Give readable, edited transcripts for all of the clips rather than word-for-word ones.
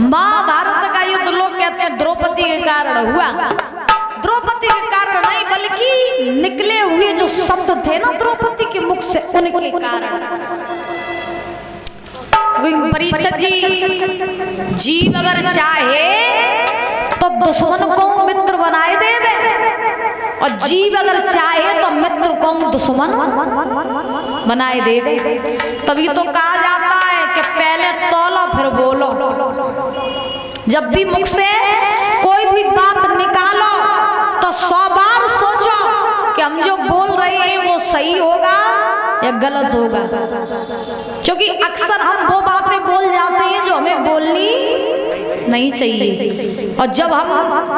महाभारत का युद्ध लोग कहते हैं द्रौपदी के कारण हुआ। द्रौपदी के कारण नहीं बल्कि निकले हुए जो शब्द थे ना द्रौपदी के मुख से, उनके कारण। परीक्षित जी, जीव अगर चाहे तो दुश्मन को मित्र बनाए देवे, और जीव अगर चाहे तो मित्र को दुश्मन बनाए देवे। तभी तो कहा जाता है कि पहले तौलो फिर बोलो। जब भी मुख से कोई भी बात निकालो तो 100 बार सोचो कि हम जो बोल रहे हैं वो सही होगा या गलत होगा, क्योंकि अक्सर हम वो बातें बोल जाते हैं जो हमें बोलनी नहीं चाहिए, और जब हम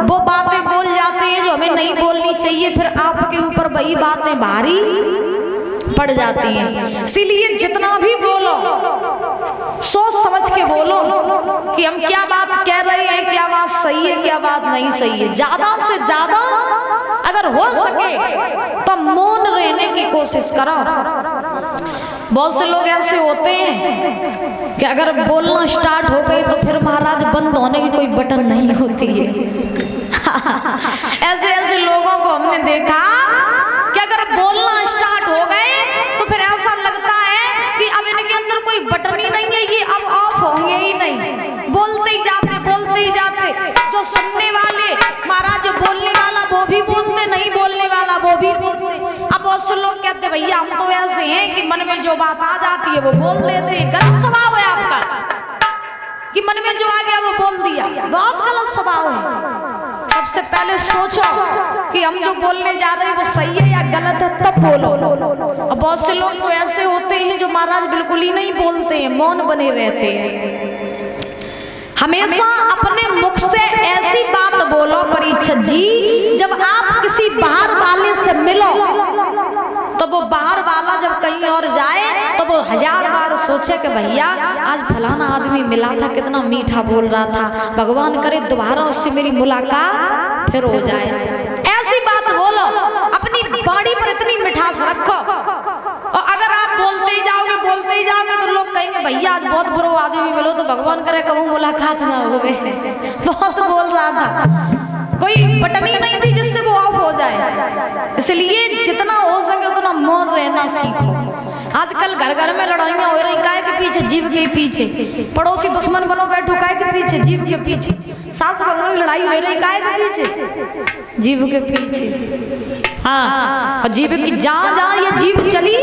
वो बातें बोल जाते हैं जो हमें नहीं बोलनी चाहिए, फिर आपके ऊपर वही बातें भारी पड़ जाती हैं। इसीलिए जितना भी बोलो सोच समझ के बोलो कि हम क्या बात कह रहे हैं, क्या बात सही है, क्या बात नहीं सही है। ज्यादा से ज्यादा अगर हो सके तो मौन रहने की कोशिश करो। बहुत से लोग ऐसे होते हैं कि अगर बोलना स्टार्ट हो गए तो फिर महाराज बंद होने की कोई बटन नहीं होती है। ऐसे ऐसे लोगों को हमने देखा कि अगर बोलना स्टार्ट हो गए तो फिर ऐसा लगता है कि अब इनके अंदर कोई बटन ही नहीं है, ये अब ऑफ होंगे ही नहीं, बोलते ही जाते, बोलते ही जाते। जो सुनने वाले महाराज, जो बोलने वाला वो भी बोलते, नहीं बोलने वाला वो भी बोलते। अब बहुत से लोग कहते भैया हम तो ऐसे हैं कि मन में जो बात आ जाती है वो बोल देते हैं। गलत स्वभाव है आपका कि मन में जो आ गया वो बोल दिया, बहुत गलत स्वभाव है। सबसे पहले सोचो कि हम जो बोलने जा रहे हैं वो सही है या गलत है, तब बोलो। और बहुत से लोग तो ऐसे होते हैं जो महाराज बिल्कुल ही नहीं बोलते हैं, मौन बने रहते हैं। हमेशा अपने मुख से ऐसी बात बोलो परीक्षित जी, जब आप किसी बाहर वाले से मिलो तो वो बाहर वाला जब कहीं और जाए तो वो 1000 बार सोचे कि भैया आज फलाना आदमी मिला था, कितना मीठा बोल रहा था, भगवान करे दोबारा उससे मेरी मुलाकात फिर हो जाए। ऐसी बात बोलो, अपनी बाड़ी पर इतनी मिठास रखो। और अगर आप बोलते ही जाओगे तो लोग कहेंगे भैया आज बहुत बुरा आदमी मिलो तो भगवान करे कभी मुलाकात ना हो, बहुत बोल रहा था, कोई बटन ही नहीं थी जिससे वो ऑफ हो जाए। इसलिए जितना हो सके उतना मौन रहना सीखो। आजकल घर घर में लड़ाइयाँ हो रही, काहे के पीछे? जीव के पीछे। पड़ोसी दुश्मन बनो बैठो, काहे के पीछे? जीव के पीछे। सास बहनों की लड़ाई हो रही, काहे के पीछे? जीव के पीछे। हाँ, और जीव की जहाँ जहाँ ये जीव चली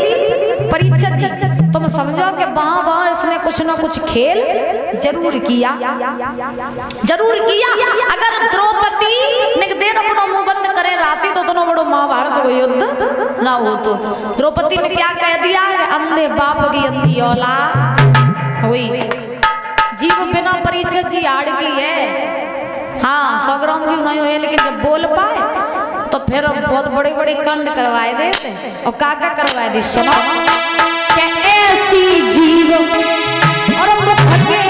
परीक्षित जी, तुम समझो कि वहाँ इसने कुछ ना कुछ खेल जरूर किया। अगर द्रौपदी निगदेन अपना मुंह बंद करे रहती तो दोनों बड़ो महाभारत को युद्ध ना हो। तो द्रौपदी ने क्या कह दिया? अंधे बाप की अंधी औलाद हुई। जीव बिना परीक्षित जी हाड़ की है। हाँ, 100 ग्राम की नहीं हुई, लेकिन जब बोल पाए तो फिर बहुत बड़े बड़े कांड करवाए देते। और काका करवाए दी, सुनो, ऐसी जीव और मुख के